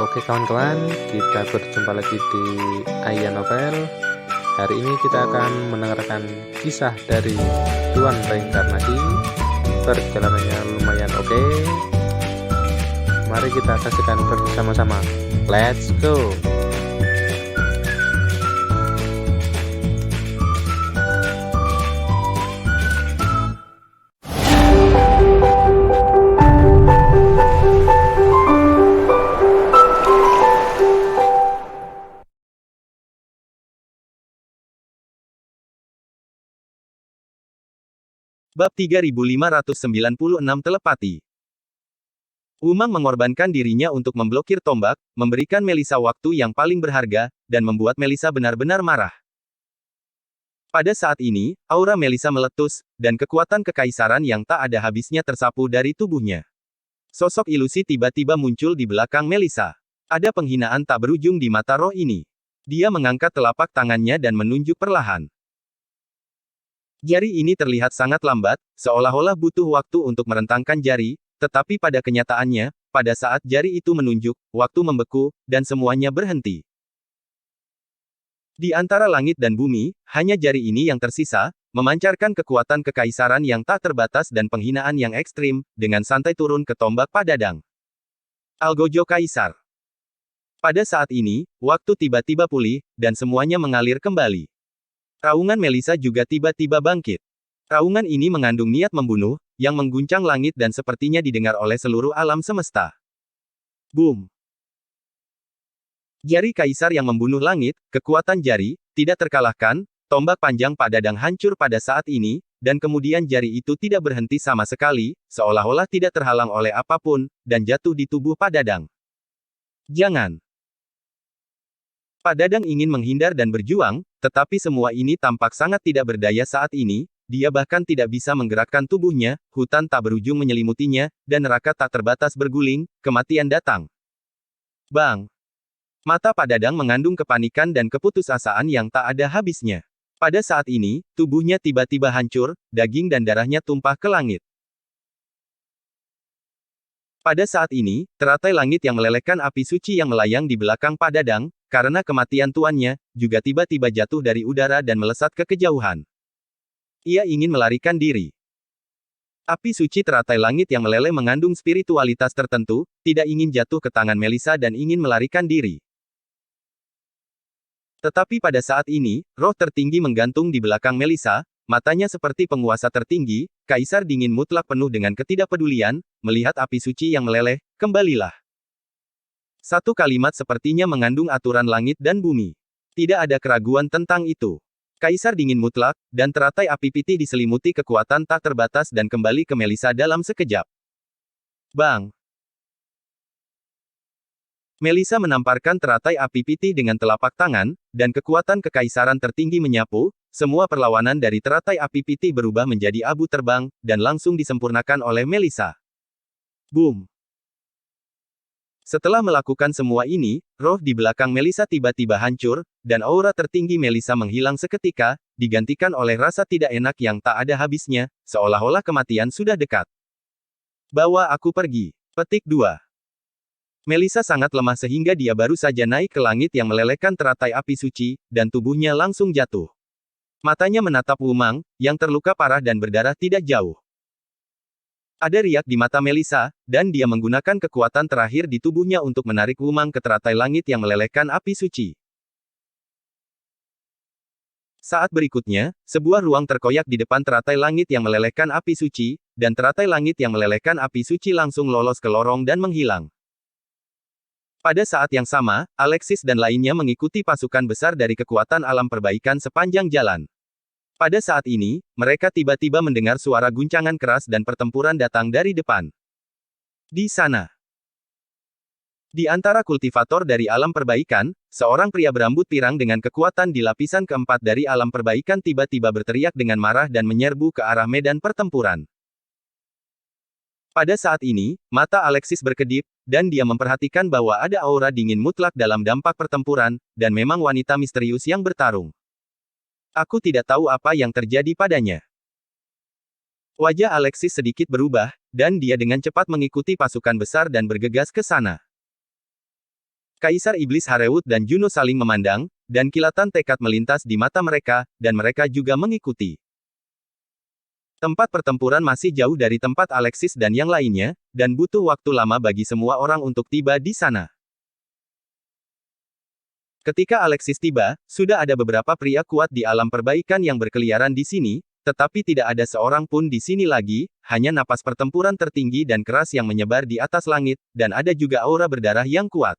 Oke kawan-kawan, kita berjumpa lagi di Aya Novel. Hari ini kita akan mendengarkan kisah dari Tuan Reinkarnasi. Perjalanannya lumayan oke. Mari kita saksikan bersama-sama. Let's go! Bab 3596 Telepati. Umang mengorbankan dirinya untuk memblokir tombak, memberikan Melisa waktu yang paling berharga, dan membuat Melisa benar-benar marah. Pada saat ini, aura Melisa meletus, dan kekuatan kekaisaran yang tak ada habisnya tersapu dari tubuhnya. Sosok ilusi tiba-tiba muncul di belakang Melisa. Ada penghinaan tak berujung di mata roh ini. Dia mengangkat telapak tangannya dan menunjuk perlahan. Jari ini terlihat sangat lambat, seolah-olah butuh waktu untuk merentangkan jari, tetapi pada kenyataannya, pada saat jari itu menunjuk, waktu membeku, dan semuanya berhenti. Di antara langit dan bumi, hanya jari ini yang tersisa, memancarkan kekuatan kekaisaran yang tak terbatas dan penghinaan yang ekstrim, dengan santai turun ke tombak Padadang. Algojo Kaisar. Pada saat ini, waktu tiba-tiba pulih, dan semuanya mengalir kembali. Raungan Melisa juga tiba-tiba bangkit. Raungan ini mengandung niat membunuh, yang mengguncang langit dan sepertinya didengar oleh seluruh alam semesta. Boom! Jari kaisar yang membunuh langit, kekuatan jari, tidak terkalahkan, tombak panjang Padadang hancur pada saat ini, dan kemudian jari itu tidak berhenti sama sekali, seolah-olah tidak terhalang oleh apapun, dan jatuh di tubuh Padadang. Jangan! Padadang ingin menghindar dan berjuang, tetapi semua ini tampak sangat tidak berdaya saat ini, dia bahkan tidak bisa menggerakkan tubuhnya, hutan tak berujung menyelimutinya, dan neraka tak terbatas berguling, kematian datang. Bang! Mata Padadang mengandung kepanikan dan keputusasaan yang tak ada habisnya. Pada saat ini, tubuhnya tiba-tiba hancur, daging dan darahnya tumpah ke langit. Pada saat ini, teratai langit yang melelehkan api suci yang melayang di belakang Padadang, karena kematian tuannya, juga tiba-tiba jatuh dari udara dan melesat ke kejauhan. Ia ingin melarikan diri. Api suci teratai langit yang meleleh mengandung spiritualitas tertentu, tidak ingin jatuh ke tangan Melisa dan ingin melarikan diri. Tetapi pada saat ini, roh tertinggi menggantung di belakang Melisa, matanya seperti penguasa tertinggi, kaisar dingin mutlak penuh dengan ketidakpedulian, melihat api suci yang meleleh, kembalilah. Satu kalimat sepertinya mengandung aturan langit dan bumi. Tidak ada keraguan tentang itu. Kaisar dingin mutlak, dan teratai api putih diselimuti kekuatan tak terbatas dan kembali ke Melisa dalam sekejap. Bang! Melisa menamparkan teratai api putih dengan telapak tangan, dan kekuatan kekaisaran tertinggi menyapu, semua perlawanan dari teratai api putih berubah menjadi abu terbang, dan langsung disempurnakan oleh Melisa. Boom! Setelah melakukan semua ini, roh di belakang Melisa tiba-tiba hancur, dan aura tertinggi Melisa menghilang seketika, digantikan oleh rasa tidak enak yang tak ada habisnya, seolah-olah kematian sudah dekat. Bawa aku pergi. Petik 2. Melisa sangat lemah sehingga dia baru saja naik ke langit yang melelehkan teratai api suci, dan tubuhnya langsung jatuh. Matanya menatap Umang, yang terluka parah dan berdarah tidak jauh. Ada riak di mata Melisa, dan dia menggunakan kekuatan terakhir di tubuhnya untuk menarik Umang ke teratai langit yang melelehkan api suci. Saat berikutnya, sebuah ruang terkoyak di depan teratai langit yang melelehkan api suci, dan teratai langit yang melelehkan api suci langsung lolos ke lorong dan menghilang. Pada saat yang sama, Alexis dan lainnya mengikuti pasukan besar dari kekuatan alam perbaikan sepanjang jalan. Pada saat ini, mereka tiba-tiba mendengar suara guncangan keras dan pertempuran datang dari depan. Di sana, di antara kultivator dari alam perbaikan, seorang pria berambut pirang dengan kekuatan di lapisan keempat dari alam perbaikan tiba-tiba berteriak dengan marah dan menyerbu ke arah medan pertempuran. Pada saat ini, mata Alexis berkedip, dan dia memperhatikan bahwa ada aura dingin mutlak dalam dampak pertempuran, dan memang wanita misterius yang bertarung. Aku tidak tahu apa yang terjadi padanya. Wajah Alexis sedikit berubah, dan dia dengan cepat mengikuti pasukan besar dan bergegas ke sana. Kaisar Iblis Harewut dan Juno saling memandang, dan kilatan tekad melintas di mata mereka, dan mereka juga mengikuti. Tempat pertempuran masih jauh dari tempat Alexis dan yang lainnya, dan butuh waktu lama bagi semua orang untuk tiba di sana. Ketika Alexis tiba, sudah ada beberapa pria kuat di alam perbaikan yang berkeliaran di sini, tetapi tidak ada seorang pun di sini lagi, hanya napas pertempuran tertinggi dan keras yang menyebar di atas langit, dan ada juga aura berdarah yang kuat.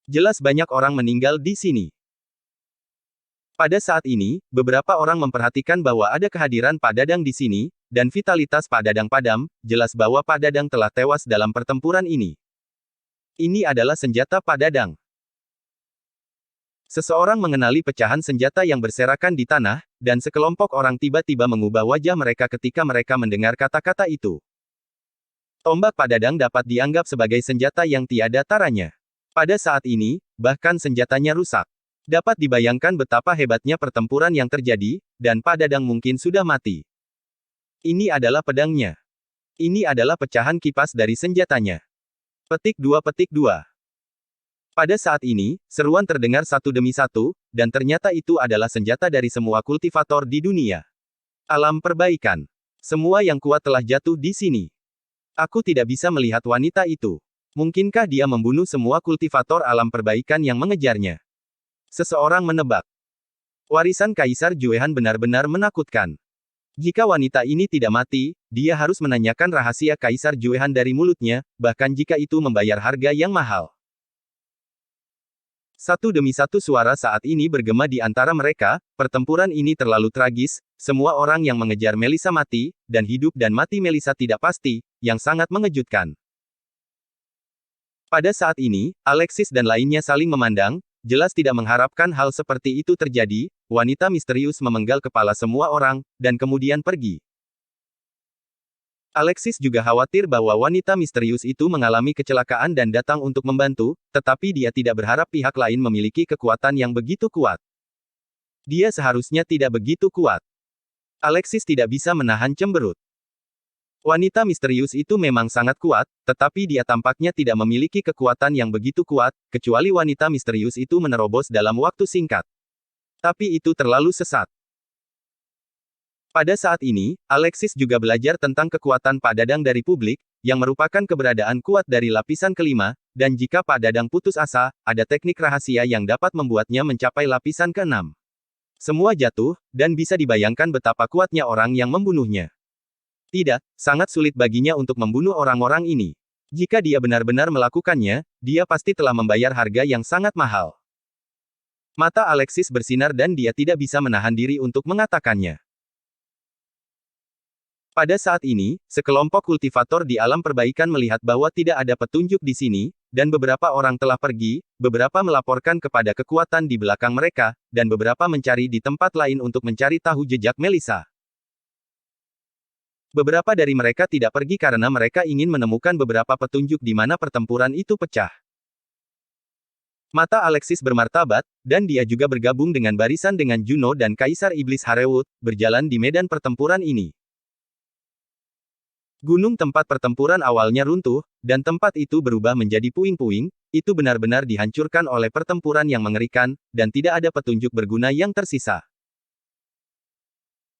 Jelas banyak orang meninggal di sini. Pada saat ini, beberapa orang memperhatikan bahwa ada kehadiran Pak Dadang di sini, dan vitalitas Pak Dadang padam, jelas bahwa Pak Dadang telah tewas dalam pertempuran ini. Ini adalah senjata Pak Dadang. Seseorang mengenali pecahan senjata yang berserakan di tanah, dan sekelompok orang tiba-tiba mengubah wajah mereka ketika mereka mendengar kata-kata itu. Tombak Pak Dadang dapat dianggap sebagai senjata yang tiada taranya. Pada saat ini, bahkan senjatanya rusak. Dapat dibayangkan betapa hebatnya pertempuran yang terjadi, dan Pak Dadang mungkin sudah mati. Ini adalah pedangnya. Ini adalah pecahan kipas dari senjatanya. Petik 2. Pada saat ini, seruan terdengar satu demi satu, dan ternyata itu adalah senjata dari semua kultivator di dunia. Alam perbaikan. Semua yang kuat telah jatuh di sini. Aku tidak bisa melihat wanita itu. Mungkinkah dia membunuh semua kultivator alam perbaikan yang mengejarnya? Seseorang menebak. Warisan Kaisar Juehan benar-benar menakutkan. Jika wanita ini tidak mati, dia harus menanyakan rahasia Kaisar Juehan dari mulutnya, bahkan jika itu membayar harga yang mahal. Satu demi satu suara saat ini bergema di antara mereka, pertempuran ini terlalu tragis, semua orang yang mengejar Melissa mati, dan hidup dan mati Melissa tidak pasti, yang sangat mengejutkan. Pada saat ini, Alexis dan lainnya saling memandang, jelas tidak mengharapkan hal seperti itu terjadi, wanita misterius memenggal kepala semua orang, dan kemudian pergi. Alexis juga khawatir bahwa wanita misterius itu mengalami kecelakaan dan datang untuk membantu, tetapi dia tidak berharap pihak lain memiliki kekuatan yang begitu kuat. Dia seharusnya tidak begitu kuat. Alexis tidak bisa menahan cemberut. Wanita misterius itu memang sangat kuat, tetapi dia tampaknya tidak memiliki kekuatan yang begitu kuat, kecuali wanita misterius itu menerobos dalam waktu singkat. Tapi itu terlalu sesat. Pada saat ini, Alexis juga belajar tentang kekuatan Pak Dadang dari publik, yang merupakan keberadaan kuat dari lapisan kelima, dan jika Pak Dadang putus asa, ada teknik rahasia yang dapat membuatnya mencapai lapisan keenam. Semua jatuh, dan bisa dibayangkan betapa kuatnya orang yang membunuhnya. Tidak, sangat sulit baginya untuk membunuh orang-orang ini. Jika dia benar-benar melakukannya, dia pasti telah membayar harga yang sangat mahal. Mata Alexis bersinar dan dia tidak bisa menahan diri untuk mengatakannya. Pada saat ini, sekelompok kultivator di alam perbaikan melihat bahwa tidak ada petunjuk di sini, dan beberapa orang telah pergi, beberapa melaporkan kepada kekuatan di belakang mereka, dan beberapa mencari di tempat lain untuk mencari tahu jejak Melissa. Beberapa dari mereka tidak pergi karena mereka ingin menemukan beberapa petunjuk di mana pertempuran itu pecah. Mata Alexis bermartabat, dan dia juga bergabung dengan barisan dengan Juno dan Kaisar Iblis Harewut, berjalan di medan pertempuran ini. Gunung tempat pertempuran awalnya runtuh, dan tempat itu berubah menjadi puing-puing, itu benar-benar dihancurkan oleh pertempuran yang mengerikan, dan tidak ada petunjuk berguna yang tersisa.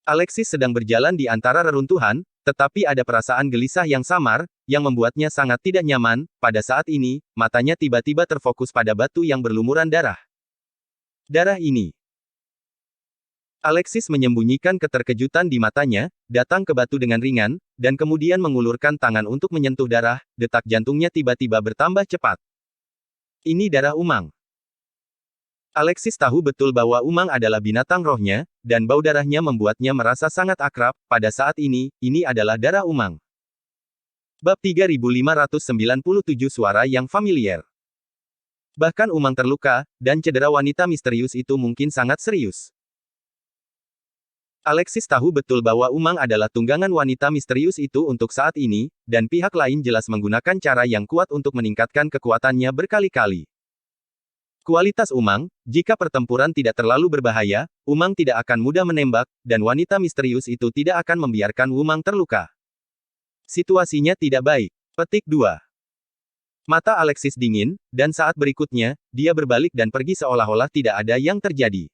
Alexis sedang berjalan di antara reruntuhan, tetapi ada perasaan gelisah yang samar, yang membuatnya sangat tidak nyaman. Pada saat ini, matanya tiba-tiba terfokus pada batu yang berlumuran darah. Darah ini. Alexis menyembunyikan keterkejutan di matanya, datang ke batu dengan ringan, dan kemudian mengulurkan tangan untuk menyentuh darah, detak jantungnya tiba-tiba bertambah cepat. Ini darah umang. Alexis tahu betul bahwa umang adalah binatang rohnya, dan bau darahnya membuatnya merasa sangat akrab. Pada saat ini adalah darah umang. Bab 3597 Suara yang familiar. Bahkan umang terluka, dan cedera wanita misterius itu mungkin sangat serius. Alexis tahu betul bahwa umang adalah tunggangan wanita misterius itu untuk saat ini, dan pihak lain jelas menggunakan cara yang kuat untuk meningkatkan kekuatannya berkali-kali. Kualitas umang, jika pertempuran tidak terlalu berbahaya, umang tidak akan mudah menembak, dan wanita misterius itu tidak akan membiarkan umang terluka. Situasinya tidak baik. Petik 2. Mata Alexis dingin, dan saat berikutnya, dia berbalik dan pergi seolah-olah tidak ada yang terjadi.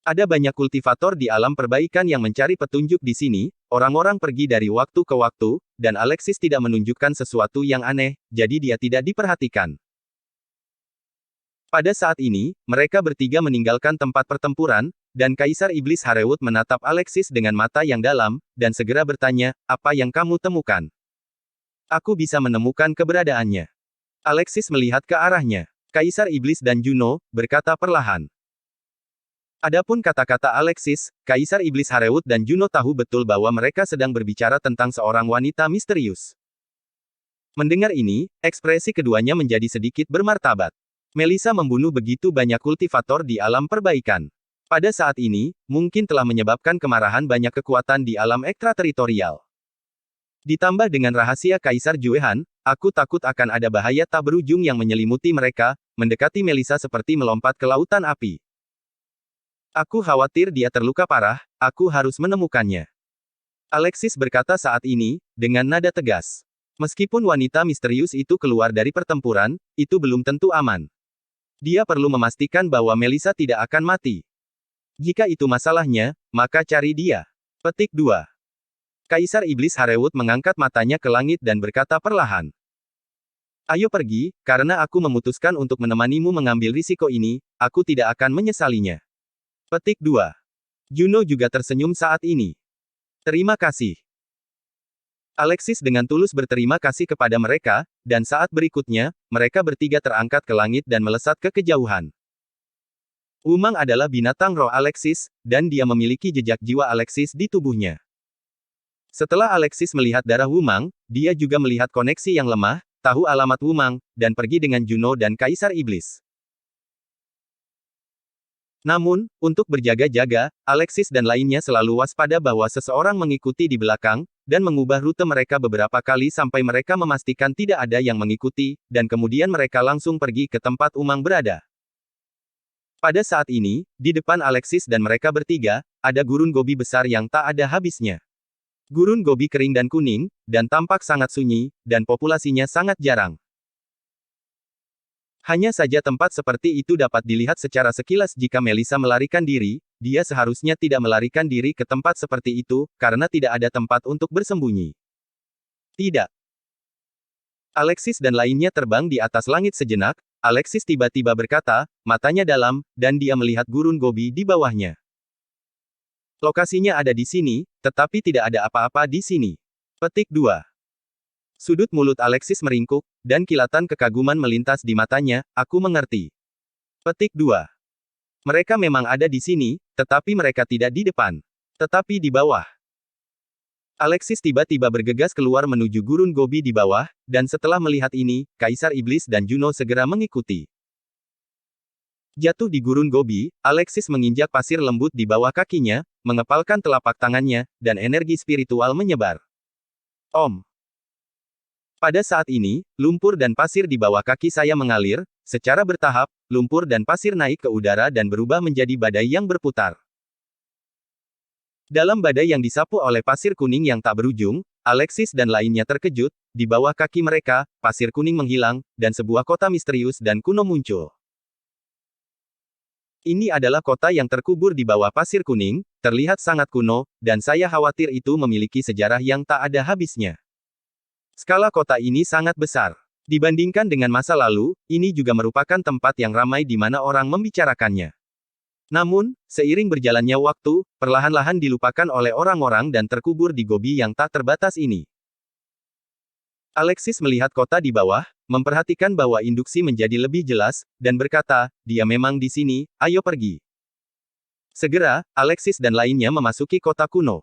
Ada banyak kultivator di alam perbaikan yang mencari petunjuk di sini, orang-orang pergi dari waktu ke waktu, dan Alexis tidak menunjukkan sesuatu yang aneh, jadi dia tidak diperhatikan. Pada saat ini, mereka bertiga meninggalkan tempat pertempuran, dan Kaisar Iblis Harewut menatap Alexis dengan mata yang dalam, dan segera bertanya, "Apa yang kamu temukan?" "Aku bisa menemukan keberadaannya." Alexis melihat ke arahnya. Kaisar Iblis dan Juno berkata perlahan. Adapun kata-kata Alexis, Kaisar Iblis Harewut dan Juno tahu betul bahwa mereka sedang berbicara tentang seorang wanita misterius. Mendengar ini, ekspresi keduanya menjadi sedikit bermartabat. Melissa membunuh begitu banyak kultivator di alam perbaikan. Pada saat ini, mungkin telah menyebabkan kemarahan banyak kekuatan di alam ekstrateritorial. Ditambah dengan rahasia Kaisar Juehan, aku takut akan ada bahaya tak berujung yang menyelimuti mereka, mendekati Melissa seperti melompat ke lautan api. Aku khawatir dia terluka parah, aku harus menemukannya. Alexis berkata saat ini, dengan nada tegas. Meskipun wanita misterius itu keluar dari pertempuran, itu belum tentu aman. Dia perlu memastikan bahwa Melissa tidak akan mati. Jika itu masalahnya, maka cari dia. Petik 2. Kaisar Iblis Harewut mengangkat matanya ke langit dan berkata perlahan. Ayo pergi, karena aku memutuskan untuk menemanimu mengambil risiko ini, aku tidak akan menyesalinya. Petik 2. Juno juga tersenyum saat ini. Terima kasih. Alexis dengan tulus berterima kasih kepada mereka, dan saat berikutnya, mereka bertiga terangkat ke langit dan melesat ke kejauhan. Wumang adalah binatang roh Alexis, dan dia memiliki jejak jiwa Alexis di tubuhnya. Setelah Alexis melihat darah Wumang, dia juga melihat koneksi yang lemah, tahu alamat Wumang, dan pergi dengan Juno dan Kaisar Iblis. Namun, untuk berjaga-jaga, Alexis dan lainnya selalu waspada bahwa seseorang mengikuti di belakang, dan mengubah rute mereka beberapa kali sampai mereka memastikan tidak ada yang mengikuti, dan kemudian mereka langsung pergi ke tempat Wumang berada. Pada saat ini, di depan Alexis dan mereka bertiga, ada gurun gobi besar yang tak ada habisnya. Gurun gobi kering dan kuning, dan tampak sangat sunyi, dan populasinya sangat jarang. Hanya saja tempat seperti itu dapat dilihat secara sekilas jika Melissa melarikan diri, dia seharusnya tidak melarikan diri ke tempat seperti itu, karena tidak ada tempat untuk bersembunyi. Tidak. Alexis dan lainnya terbang di atas langit sejenak, Alexis tiba-tiba berkata, matanya dalam, dan dia melihat gurun gobi di bawahnya. Lokasinya ada di sini, tetapi tidak ada apa-apa di sini. Petik 2. Sudut mulut Alexis meringkuk, dan kilatan kekaguman melintas di matanya, aku mengerti. Petik 2. Mereka memang ada di sini, tetapi mereka tidak di depan. Tetapi di bawah. Alexis tiba-tiba bergegas keluar menuju gurun gobi di bawah, dan setelah melihat ini, Kaisar Iblis dan Juno segera mengikuti. Jatuh di gurun gobi, Alexis menginjak pasir lembut di bawah kakinya, mengepalkan telapak tangannya, dan energi spiritual menyebar. Om. Pada saat ini, lumpur dan pasir di bawah kaki saya mengalir, secara bertahap, lumpur dan pasir naik ke udara dan berubah menjadi badai yang berputar. Dalam badai yang disapu oleh pasir kuning yang tak berujung, Alexis dan lainnya terkejut, di bawah kaki mereka, pasir kuning menghilang, dan sebuah kota misterius dan kuno muncul. Ini adalah kota yang terkubur di bawah pasir kuning, terlihat sangat kuno, dan saya khawatir itu memiliki sejarah yang tak ada habisnya. Skala kota ini sangat besar. Dibandingkan dengan masa lalu, ini juga merupakan tempat yang ramai di mana orang membicarakannya. Namun, seiring berjalannya waktu, perlahan-lahan dilupakan oleh orang-orang dan terkubur di gobi yang tak terbatas ini. Alexis melihat kota di bawah, memperhatikan bahwa induksi menjadi lebih jelas, dan berkata, dia memang di sini, ayo pergi. Segera, Alexis dan lainnya memasuki kota kuno.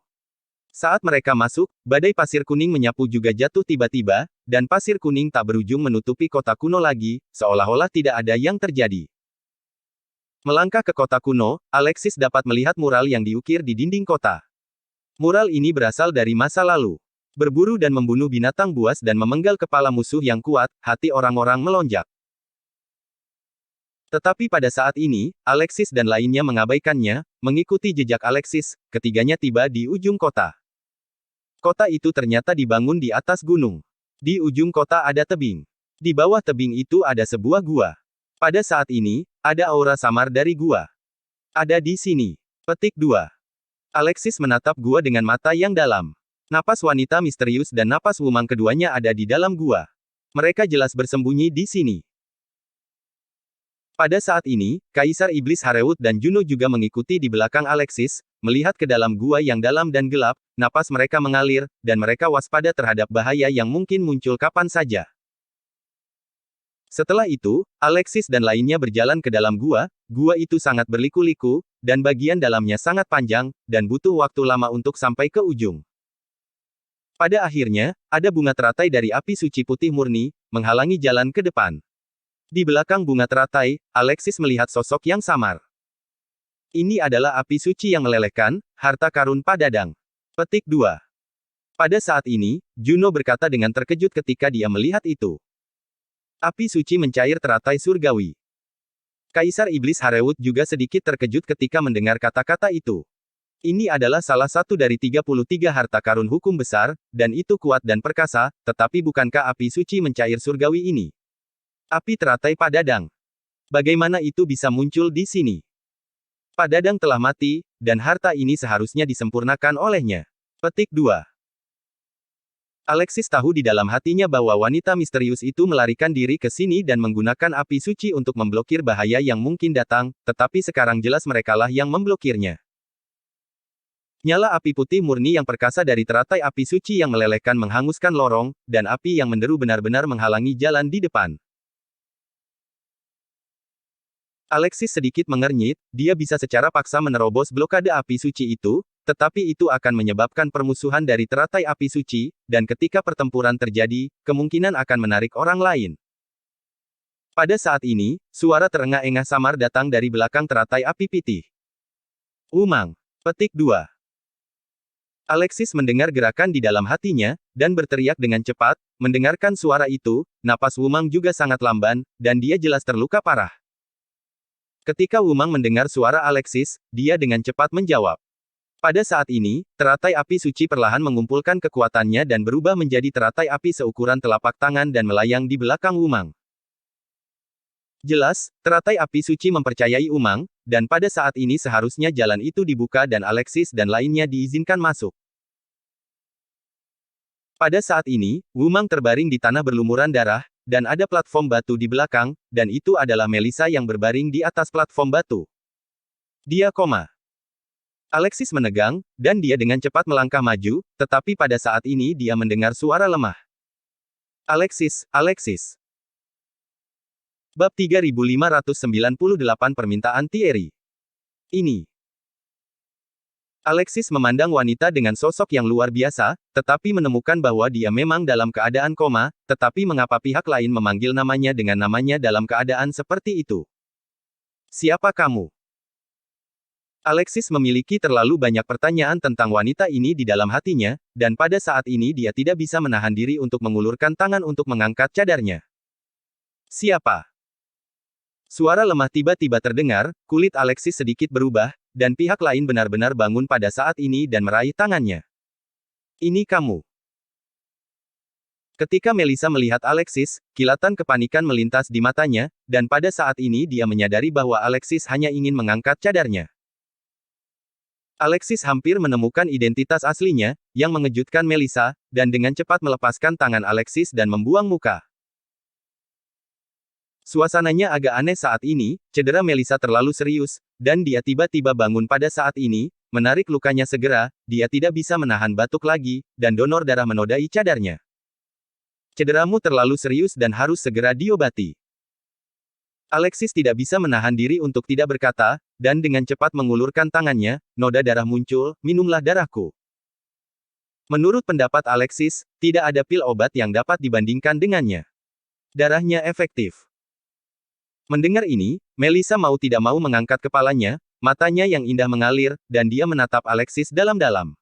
Saat mereka masuk, badai pasir kuning menyapu juga jatuh tiba-tiba, dan pasir kuning tak berujung menutupi kota kuno lagi, seolah-olah tidak ada yang terjadi. Melangkah ke kota kuno, Alexis dapat melihat mural yang diukir di dinding kota. Mural ini berasal dari masa lalu. Berburu dan membunuh binatang buas dan memenggal kepala musuh yang kuat, hati orang-orang melonjak. Tetapi pada saat ini, Alexis dan lainnya mengabaikannya, mengikuti jejak Alexis, ketiganya tiba di ujung kota. Kota itu ternyata dibangun di atas gunung. Di ujung kota ada tebing. Di bawah tebing itu ada sebuah gua. Pada saat ini, ada aura samar dari gua. Ada di sini. Petik 2. Alexis menatap gua dengan mata yang dalam. Napas wanita misterius dan napas Wumang keduanya ada di dalam gua. Mereka jelas bersembunyi di sini. Pada saat ini, Kaisar Iblis Harewut dan Juno juga mengikuti di belakang Alexis, melihat ke dalam gua yang dalam dan gelap, napas mereka mengalir, dan mereka waspada terhadap bahaya yang mungkin muncul kapan saja. Setelah itu, Alexis dan lainnya berjalan ke dalam gua itu sangat berliku-liku, dan bagian dalamnya sangat panjang, dan butuh waktu lama untuk sampai ke ujung. Pada akhirnya, ada bunga teratai dari api suci putih murni, menghalangi jalan ke depan. Di belakang bunga teratai, Alexis melihat sosok yang samar. Ini adalah api suci yang melelehkan, harta karun Padadang. Petik 2. Pada saat ini, Juno berkata dengan terkejut ketika dia melihat itu. Api suci mencair teratai surgawi. Kaisar Iblis Harewut juga sedikit terkejut ketika mendengar kata-kata itu. Ini adalah salah satu dari 33 harta karun hukum besar, dan itu kuat dan perkasa, tetapi bukankah api suci mencair surgawi ini? Api teratai Padadang. Bagaimana itu bisa muncul di sini? Padadang telah mati, dan harta ini seharusnya disempurnakan olehnya. Petik 2. Alexis tahu di dalam hatinya bahwa wanita misterius itu melarikan diri ke sini dan menggunakan api suci untuk memblokir bahaya yang mungkin datang, tetapi sekarang jelas merekalah yang memblokirnya. Nyala api putih murni yang perkasa dari teratai api suci yang melelehkan menghanguskan lorong, dan api yang menderu benar-benar menghalangi jalan di depan. Alexis sedikit mengernyit, dia bisa secara paksa menerobos blokade api suci itu, tetapi itu akan menyebabkan permusuhan dari teratai api suci, dan ketika pertempuran terjadi, kemungkinan akan menarik orang lain. Pada saat ini, suara terengah-engah samar datang dari belakang teratai api putih. Wumang. Petik 2. Alexis mendengar gerakan di dalam hatinya, dan berteriak dengan cepat, mendengarkan suara itu, napas Wumang juga sangat lamban, dan dia jelas terluka parah. Ketika Wumang mendengar suara Alexis, dia dengan cepat menjawab. Pada saat ini, teratai api suci perlahan mengumpulkan kekuatannya dan berubah menjadi teratai api seukuran telapak tangan dan melayang di belakang Wumang. Jelas, teratai api suci mempercayai Wumang, dan pada saat ini seharusnya jalan itu dibuka dan Alexis dan lainnya diizinkan masuk. Pada saat ini, Wumang terbaring di tanah berlumuran darah, dan ada platform batu di belakang, dan itu adalah Melissa yang berbaring di atas platform batu. Dia koma. Alexis menegang, dan dia dengan cepat melangkah maju, tetapi pada saat ini dia mendengar suara lemah. Alexis, Alexis. Bab 3598 Permintaan Thierry. Ini. Alexis memandang wanita dengan sosok yang luar biasa, tetapi menemukan bahwa dia memang dalam keadaan koma, tetapi mengapa pihak lain memanggil namanya dengan namanya dalam keadaan seperti itu? Siapa kamu? Alexis memiliki terlalu banyak pertanyaan tentang wanita ini di dalam hatinya, dan pada saat ini dia tidak bisa menahan diri untuk mengulurkan tangan untuk mengangkat cadarnya. Siapa? Suara lemah tiba-tiba terdengar, kulit Alexis sedikit berubah, dan pihak lain benar-benar bangun pada saat ini dan meraih tangannya. Ini kamu. Ketika Melissa melihat Alexis, kilatan kepanikan melintas di matanya, dan pada saat ini dia menyadari bahwa Alexis hanya ingin mengangkat cadarnya. Alexis hampir menemukan identitas aslinya, yang mengejutkan Melissa, dan dengan cepat melepaskan tangan Alexis dan membuang muka. Suasananya agak aneh saat ini, cedera Melissa terlalu serius, dan dia tiba-tiba bangun pada saat ini, menarik lukanya segera, dia tidak bisa menahan batuk lagi, dan donor darah menodai cadarnya. Cederamu terlalu serius dan harus segera diobati. Alexis tidak bisa menahan diri untuk tidak berkata, dan dengan cepat mengulurkan tangannya, noda darah muncul, minumlah darahku. Menurut pendapat Alexis, tidak ada pil obat yang dapat dibandingkan dengannya. Darahnya efektif. Mendengar ini, Melissa mau tidak mau mengangkat kepalanya, matanya yang indah mengalir, dan dia menatap Alexis dalam-dalam.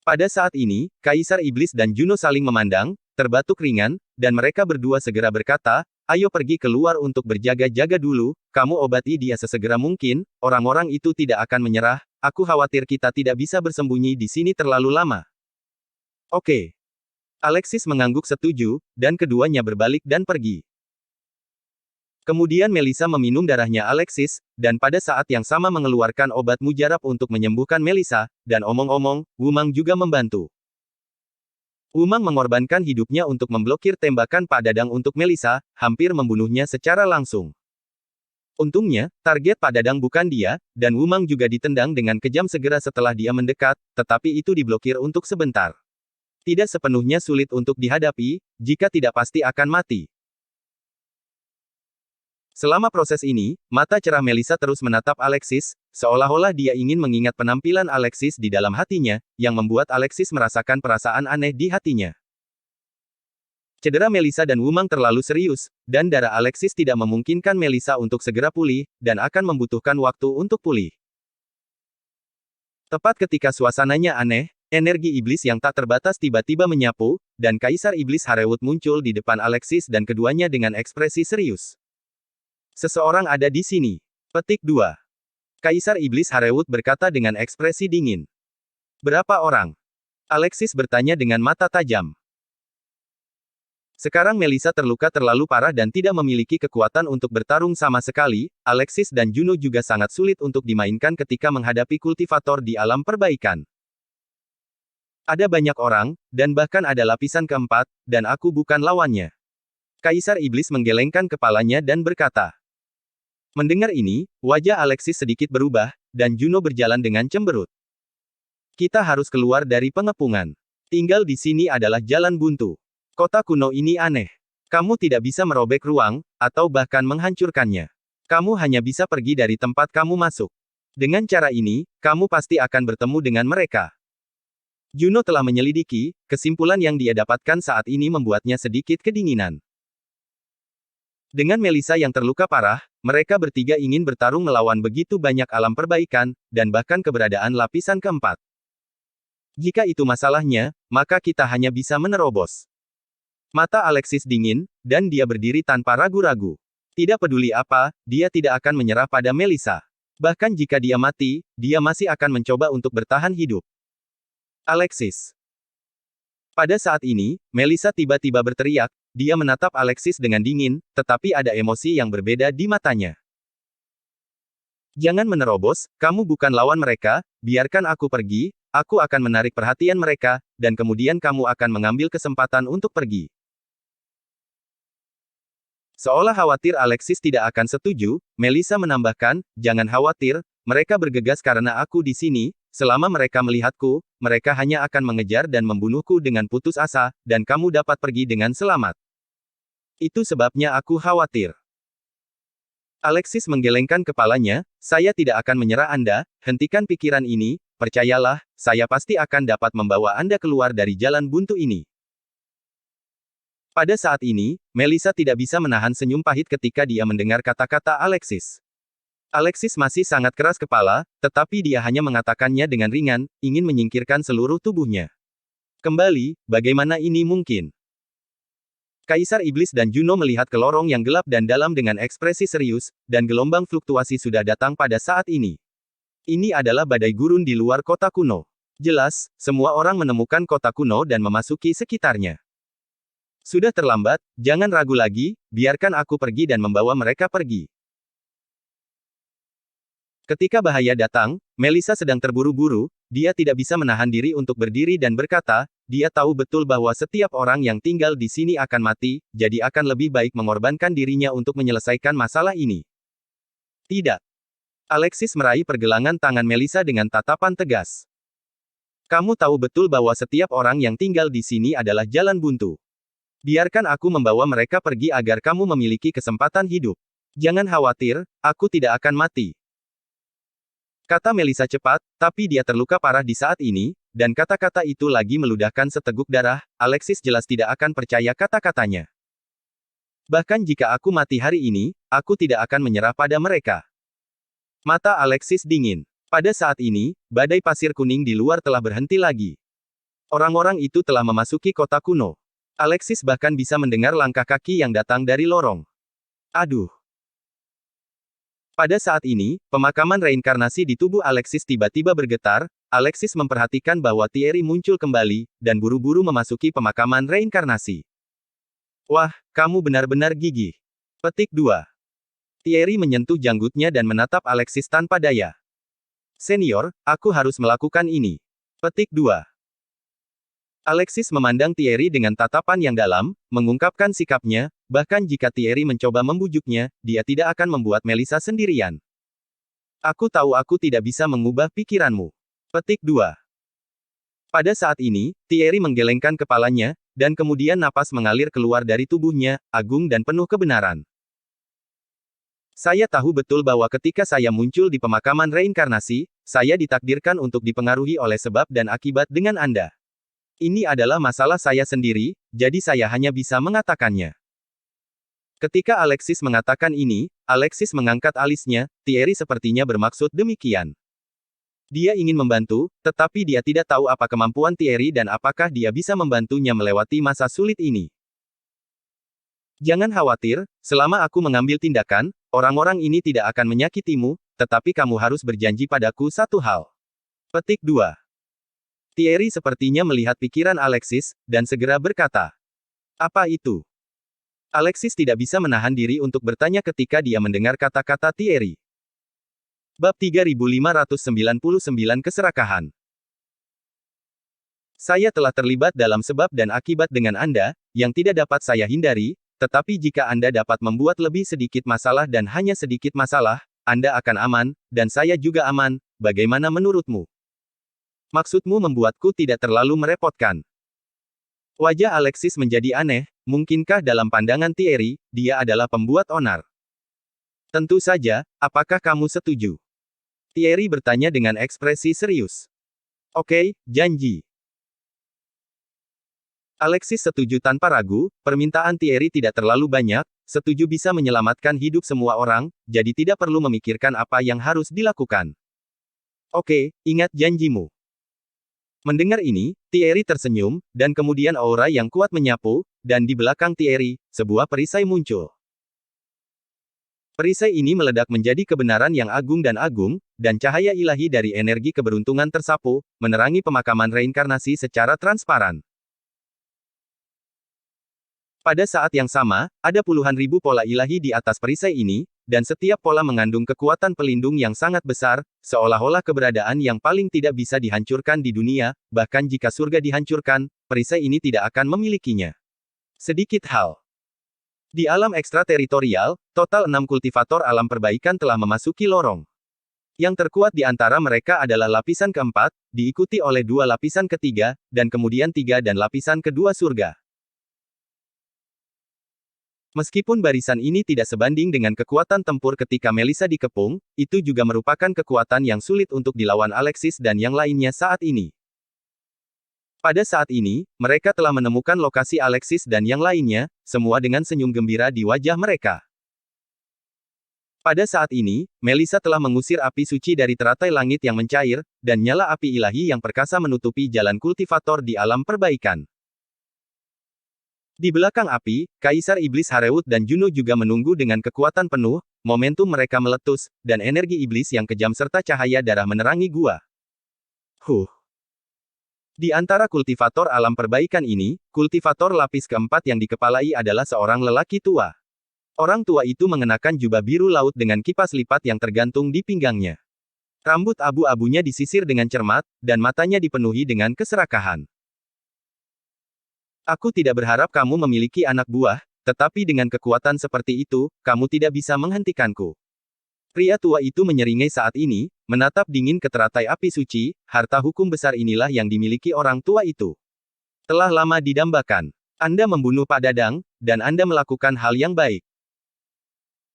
Pada saat ini, Kaisar Iblis dan Juno saling memandang, terbatuk ringan, dan mereka berdua segera berkata, ayo pergi keluar untuk berjaga-jaga dulu, kamu obati dia sesegera mungkin, orang-orang itu tidak akan menyerah, aku khawatir kita tidak bisa bersembunyi di sini terlalu lama. Oke. Alexis mengangguk setuju, dan keduanya berbalik dan pergi. Kemudian Melissa meminum darahnya Alexis, dan pada saat yang sama mengeluarkan obat mujarab untuk menyembuhkan Melissa, dan omong-omong, Wumang juga membantu. Wumang mengorbankan hidupnya untuk memblokir tembakan Pak Dadang untuk Melissa, hampir membunuhnya secara langsung. Untungnya, target Pak Dadang bukan dia, dan Wumang juga ditendang dengan kejam segera setelah dia mendekat, tetapi itu diblokir untuk sebentar. Tidak sepenuhnya sulit untuk dihadapi, jika tidak pasti akan mati. Selama proses ini, mata cerah Melissa terus menatap Alexis, seolah-olah dia ingin mengingat penampilan Alexis di dalam hatinya, yang membuat Alexis merasakan perasaan aneh di hatinya. Cedera Melissa dan Wumang terlalu serius, dan darah Alexis tidak memungkinkan Melissa untuk segera pulih, dan akan membutuhkan waktu untuk pulih. Tepat ketika suasananya aneh, energi iblis yang tak terbatas tiba-tiba menyapu, dan Kaisar Iblis Harewut muncul di depan Alexis dan keduanya dengan ekspresi serius. Seseorang ada di sini. Petik 2. Kaisar Iblis Harewut berkata dengan ekspresi dingin. Berapa orang? Alexis bertanya dengan mata tajam. Sekarang Melissa terluka terlalu parah dan tidak memiliki kekuatan untuk bertarung sama sekali. Alexis dan Juno juga sangat sulit untuk dimainkan ketika menghadapi kultivator di alam perbaikan. Ada banyak orang, dan bahkan ada lapisan keempat, dan aku bukan lawannya. Kaisar Iblis menggelengkan kepalanya dan berkata. Mendengar ini, wajah Alexis sedikit berubah, dan Juno berjalan dengan cemberut. Kita harus keluar dari pengepungan. Tinggal di sini adalah jalan buntu. Kota kuno ini aneh. Kamu tidak bisa merobek ruang, atau bahkan menghancurkannya. Kamu hanya bisa pergi dari tempat kamu masuk. Dengan cara ini, kamu pasti akan bertemu dengan mereka. Juno telah menyelidiki, kesimpulan yang dia dapatkan saat ini membuatnya sedikit kedinginan. Dengan Melissa yang terluka parah, mereka bertiga ingin bertarung melawan begitu banyak alam perbaikan, dan bahkan keberadaan lapisan keempat. Jika itu masalahnya, maka kita hanya bisa menerobos. Mata Alexis dingin, dan dia berdiri tanpa ragu-ragu. Tidak peduli apa, dia tidak akan menyerah pada Melissa. Bahkan jika dia mati, dia masih akan mencoba untuk bertahan hidup. Alexis. Pada saat ini, Melissa tiba-tiba berteriak. Dia menatap Alexis dengan dingin, tetapi ada emosi yang berbeda di matanya. Jangan menerobos, kamu bukan lawan mereka, biarkan aku pergi, aku akan menarik perhatian mereka, dan kemudian kamu akan mengambil kesempatan untuk pergi. Seolah khawatir Alexis tidak akan setuju, Melissa menambahkan, jangan khawatir, mereka bergegas karena aku di sini, selama mereka melihatku, mereka hanya akan mengejar dan membunuhku dengan putus asa, dan kamu dapat pergi dengan selamat. Itu sebabnya aku khawatir. Alexis menggelengkan kepalanya, saya tidak akan menyerah Anda, hentikan pikiran ini, percayalah, saya pasti akan dapat membawa Anda keluar dari jalan buntu ini. Pada saat ini, Melissa tidak bisa menahan senyum pahit ketika dia mendengar kata-kata Alexis. Alexis masih sangat keras kepala, tetapi dia hanya mengatakannya dengan ringan, ingin menyingkirkan seluruh tubuhnya. Kembali, bagaimana ini mungkin? Kaisar Iblis dan Juno melihat ke lorong yang gelap dan dalam dengan ekspresi serius, dan gelombang fluktuasi sudah datang pada saat ini. Ini adalah badai gurun di luar kota kuno. Jelas, semua orang menemukan kota kuno dan memasuki sekitarnya. Sudah terlambat, jangan ragu lagi, biarkan aku pergi dan membawa mereka pergi. Ketika bahaya datang, Melissa sedang terburu-buru, dia tidak bisa menahan diri untuk berdiri dan berkata, dia tahu betul bahwa setiap orang yang tinggal di sini akan mati, jadi akan lebih baik mengorbankan dirinya untuk menyelesaikan masalah ini. Tidak. Alexis meraih pergelangan tangan Melissa dengan tatapan tegas. Kamu tahu betul bahwa setiap orang yang tinggal di sini adalah jalan buntu. Biarkan aku membawa mereka pergi agar kamu memiliki kesempatan hidup. Jangan khawatir, aku tidak akan mati. Kata Melissa cepat, tapi dia terluka parah di saat ini, dan kata-kata itu lagi meludahkan seteguk darah, Alexis jelas tidak akan percaya kata-katanya. Bahkan jika aku mati hari ini, aku tidak akan menyerah pada mereka. Mata Alexis dingin. Pada saat ini, badai pasir kuning di luar telah berhenti lagi. Orang-orang itu telah memasuki kota kuno. Alexis bahkan bisa mendengar langkah kaki yang datang dari lorong. Aduh. Pada saat ini, pemakaman reinkarnasi di tubuh Alexis tiba-tiba bergetar, Alexis memperhatikan bahwa Thierry muncul kembali, dan buru-buru memasuki pemakaman reinkarnasi. Wah, kamu benar-benar gigih. Petik 2. Thierry menyentuh janggutnya dan menatap Alexis tanpa daya. Senior, aku harus melakukan ini. Petik 2. Alexis memandang Thierry dengan tatapan yang dalam, mengungkapkan sikapnya, bahkan jika Thierry mencoba membujuknya, dia tidak akan membuat Melissa sendirian. Aku tahu aku tidak bisa mengubah pikiranmu. Petik 2. Pada saat ini, Thierry menggelengkan kepalanya, dan kemudian napas mengalir keluar dari tubuhnya, agung dan penuh kebenaran. Saya tahu betul bahwa ketika saya muncul di pemakaman reinkarnasi, saya ditakdirkan untuk dipengaruhi oleh sebab dan akibat dengan Anda. Ini adalah masalah saya sendiri, jadi saya hanya bisa mengatakannya. Ketika Alexis mengatakan ini, Alexis mengangkat alisnya, Thierry sepertinya bermaksud demikian. Dia ingin membantu, tetapi dia tidak tahu apa kemampuan Thierry dan apakah dia bisa membantunya melewati masa sulit ini. Jangan khawatir, selama aku mengambil tindakan, orang-orang ini tidak akan menyakitimu, tetapi kamu harus berjanji padaku satu hal. Petik 2. Thierry sepertinya melihat pikiran Alexis, dan segera berkata, "Apa itu?" Alexis tidak bisa menahan diri untuk bertanya ketika dia mendengar kata-kata Thierry. Bab 3599 Keserakahan. Saya telah terlibat dalam sebab dan akibat dengan Anda, yang tidak dapat saya hindari, tetapi jika Anda dapat membuat lebih sedikit masalah dan hanya sedikit masalah, Anda akan aman, dan saya juga aman, bagaimana menurutmu? Maksudmu membuatku tidak terlalu merepotkan. Wajah Alexis menjadi aneh, mungkinkah dalam pandangan Thierry, dia adalah pembuat onar? Tentu saja, apakah kamu setuju? Thierry bertanya dengan ekspresi serius. Oke, janji. Alexis setuju tanpa ragu, permintaan Thierry tidak terlalu banyak, setuju bisa menyelamatkan hidup semua orang, jadi tidak perlu memikirkan apa yang harus dilakukan. Oke, ingat janjimu. Mendengar ini, Thierry tersenyum, dan kemudian aura yang kuat menyapu, dan di belakang Thierry, sebuah perisai muncul. Perisai ini meledak menjadi kebenaran yang agung, dan cahaya ilahi dari energi keberuntungan tersapu, menerangi pemakaman reinkarnasi secara transparan. Pada saat yang sama, ada puluhan ribu pola ilahi di atas perisai ini, dan setiap pola mengandung kekuatan pelindung yang sangat besar, seolah-olah keberadaan yang paling tidak bisa dihancurkan di dunia, bahkan jika surga dihancurkan, perisai ini tidak akan memilikinya. Sedikit hal. Di alam ekstrateritorial, total 6 kultivator alam perbaikan telah memasuki lorong. Yang terkuat di antara mereka adalah lapisan keempat, diikuti oleh 2 lapisan ketiga, dan kemudian 3 dan lapisan kedua surga. Meskipun barisan ini tidak sebanding dengan kekuatan tempur ketika Melissa dikepung, itu juga merupakan kekuatan yang sulit untuk dilawan Alexis dan yang lainnya saat ini. Pada saat ini, mereka telah menemukan lokasi Alexis dan yang lainnya, semua dengan senyum gembira di wajah mereka. Pada saat ini, Melissa telah mengusir api suci dari teratai langit yang mencair, dan nyala api ilahi yang perkasa menutupi jalan kultivator di alam perbaikan. Di belakang api, Kaisar Iblis Hareut dan Juno juga menunggu dengan kekuatan penuh, momentum mereka meletus, dan energi iblis yang kejam serta cahaya darah menerangi gua. Di antara kultivator alam perbaikan ini, kultivator lapis keempat yang dikepalai adalah seorang lelaki tua. Orang tua itu mengenakan jubah biru laut dengan kipas lipat yang tergantung di pinggangnya. Rambut abu-abunya disisir dengan cermat, dan matanya dipenuhi dengan keserakahan. Aku tidak berharap kamu memiliki anak buah, tetapi dengan kekuatan seperti itu, kamu tidak bisa menghentikanku. Pria tua itu menyeringai saat ini, menatap dingin ke teratai api suci, harta hukum besar inilah yang dimiliki orang tua itu. Telah lama didambakan. Anda membunuh Pak Dadang, dan Anda melakukan hal yang baik.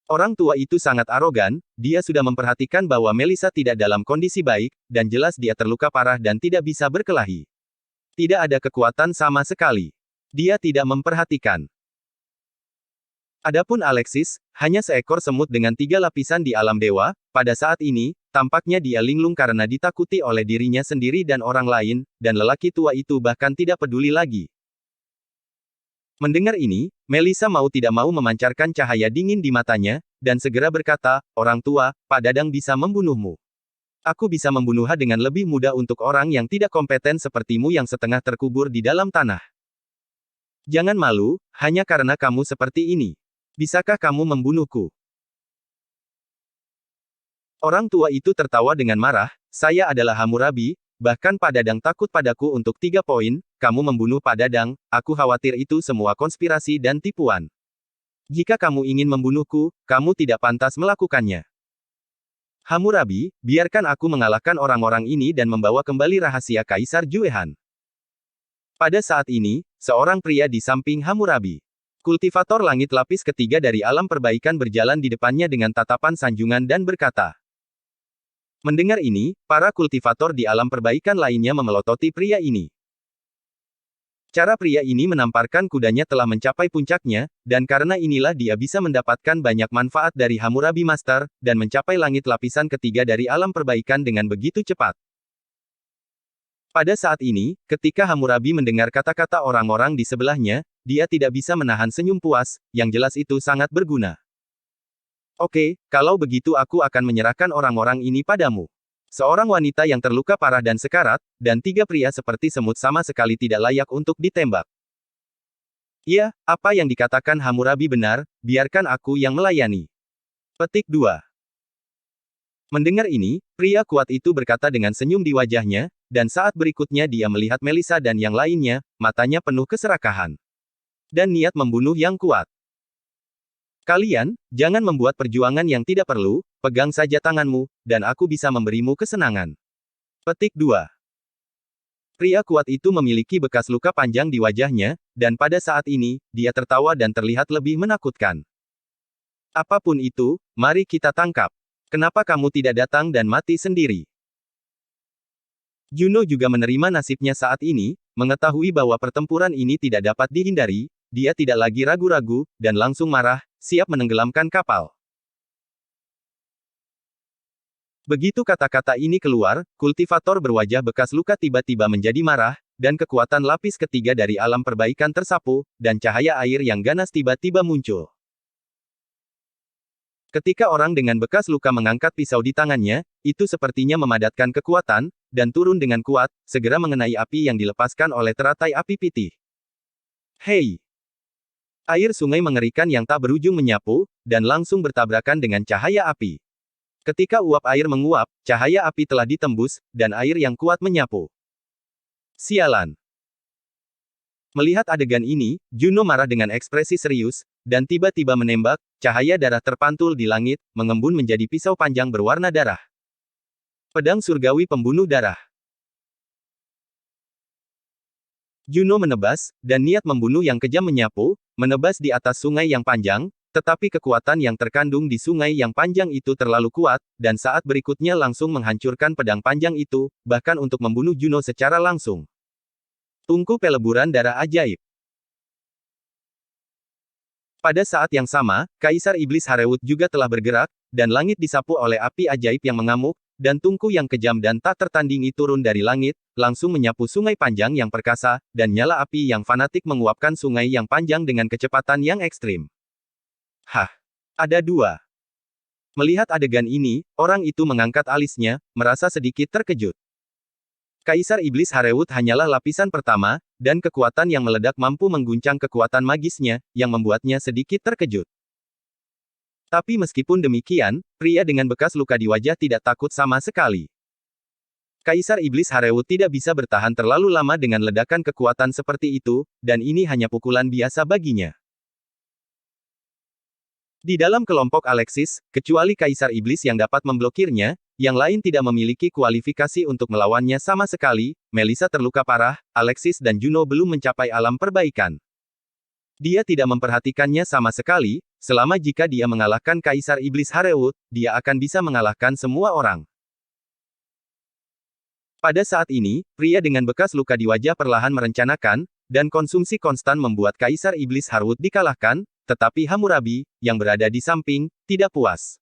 Orang tua itu sangat arogan, dia sudah memperhatikan bahwa Melissa tidak dalam kondisi baik, dan jelas dia terluka parah dan tidak bisa berkelahi. Tidak ada kekuatan sama sekali. Dia tidak memperhatikan. Adapun Alexis, hanya seekor semut dengan 3 lapisan di alam dewa, pada saat ini, tampaknya dia linglung karena ditakuti oleh dirinya sendiri dan orang lain, dan lelaki tua itu bahkan tidak peduli lagi. Mendengar ini, Melissa mau tidak mau memancarkan cahaya dingin di matanya, dan segera berkata, "Orang tua, Pak Dadang bisa membunuhmu. Aku bisa membunuhnya dengan lebih mudah untuk orang yang tidak kompeten sepertimu yang setengah terkubur di dalam tanah. Jangan malu, hanya karena kamu seperti ini. Bisakah kamu membunuhku? Orang tua itu tertawa dengan marah, saya adalah Hammurabi, bahkan Pak Dadang takut padaku untuk 3 poin, kamu membunuh Pak Dadang, aku khawatir itu semua konspirasi dan tipuan. Jika kamu ingin membunuhku, kamu tidak pantas melakukannya. Hammurabi, biarkan aku mengalahkan orang-orang ini dan membawa kembali rahasia Kaisar Juehan. Pada saat ini, seorang pria di samping Hammurabi. Kultivator langit lapis ketiga dari alam perbaikan berjalan di depannya dengan tatapan sanjungan dan berkata. Mendengar ini, para kultivator di alam perbaikan lainnya memelototi pria ini. Cara pria ini menamparkan kudanya telah mencapai puncaknya, dan karena inilah dia bisa mendapatkan banyak manfaat dari Hammurabi Master, dan mencapai langit lapisan ketiga dari alam perbaikan dengan begitu cepat. Pada saat ini, ketika Hammurabi mendengar kata-kata orang-orang di sebelahnya, dia tidak bisa menahan senyum puas, yang jelas itu sangat berguna. Oke, kalau begitu aku akan menyerahkan orang-orang ini padamu. Seorang wanita yang terluka parah dan sekarat, dan 3 pria seperti semut sama sekali tidak layak untuk ditembak. Iya, apa yang dikatakan Hammurabi benar, biarkan aku yang melayani. Petik 2. Mendengar ini, pria kuat itu berkata dengan senyum di wajahnya, dan saat berikutnya dia melihat Melissa dan yang lainnya, matanya penuh keserakahan. Dan niat membunuh yang kuat. Kalian, jangan membuat perjuangan yang tidak perlu, pegang saja tanganmu, dan aku bisa memberimu kesenangan. Petik 2. Pria kuat itu memiliki bekas luka panjang di wajahnya, dan pada saat ini, dia tertawa dan terlihat lebih menakutkan. Apapun itu, mari kita tangkap. Kenapa kamu tidak datang dan mati sendiri? Juno juga menerima nasibnya saat ini, mengetahui bahwa pertempuran ini tidak dapat dihindari, dia tidak lagi ragu-ragu, dan langsung marah, siap menenggelamkan kapal. Begitu kata-kata ini keluar, kultivator berwajah bekas luka tiba-tiba menjadi marah, dan kekuatan lapis ketiga dari alam perbaikan tersapu, dan cahaya air yang ganas tiba-tiba muncul. Ketika orang dengan bekas luka mengangkat pisau di tangannya, itu sepertinya memadatkan kekuatan, dan turun dengan kuat, segera mengenai api yang dilepaskan oleh teratai api putih. Hei! Air sungai mengerikan yang tak berujung menyapu, dan langsung bertabrakan dengan cahaya api. Ketika uap air menguap, cahaya api telah ditembus, dan air yang kuat menyapu. Sialan! Melihat adegan ini, Juno marah dengan ekspresi serius, dan tiba-tiba menembak, cahaya darah terpantul di langit, mengembun menjadi pisau panjang berwarna darah. Pedang surgawi pembunuh darah. Juno menebas, dan niat membunuh yang kejam menyapu, menebas di atas sungai yang panjang, tetapi kekuatan yang terkandung di sungai yang panjang itu terlalu kuat, dan saat berikutnya langsung menghancurkan pedang panjang itu, bahkan untuk membunuh Juno secara langsung. Tungku peleburan darah ajaib. Pada saat yang sama, Kaisar Iblis Harewut juga telah bergerak, dan langit disapu oleh api ajaib yang mengamuk, dan tungku yang kejam dan tak tertandingi turun dari langit, langsung menyapu sungai panjang yang perkasa, dan nyala api yang fanatik menguapkan sungai yang panjang dengan kecepatan yang ekstrim. Hah! Ada 2. Melihat adegan ini, orang itu mengangkat alisnya, merasa sedikit terkejut. Kaisar Iblis Harewut hanyalah lapisan pertama, dan kekuatan yang meledak mampu mengguncang kekuatan magisnya, yang membuatnya sedikit terkejut. Tapi meskipun demikian, pria dengan bekas luka di wajah tidak takut sama sekali. Kaisar Iblis Harewut tidak bisa bertahan terlalu lama dengan ledakan kekuatan seperti itu, dan ini hanya pukulan biasa baginya. Di dalam kelompok Alexis, kecuali Kaisar Iblis yang dapat memblokirnya, yang lain tidak memiliki kualifikasi untuk melawannya sama sekali. Melissa terluka parah, Alexis dan Juno belum mencapai alam perbaikan. Dia tidak memperhatikannya sama sekali, selama jika dia mengalahkan Kaisar Iblis Harewut, dia akan bisa mengalahkan semua orang. Pada saat ini, pria dengan bekas luka di wajah perlahan merencanakan, dan konsumsi konstan membuat Kaisar Iblis Harewut dikalahkan, tetapi Hammurabi, yang berada di samping, tidak puas.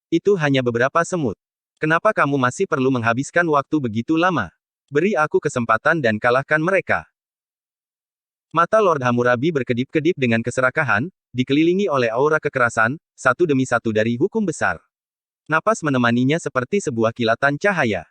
Itu hanya beberapa semut. Kenapa kamu masih perlu menghabiskan waktu begitu lama? Beri aku kesempatan dan kalahkan mereka. Mata Lord Hammurabi berkedip-kedip dengan keserakahan, dikelilingi oleh aura kekerasan, satu demi satu dari hukum besar. Napas menemaninya seperti sebuah kilatan cahaya.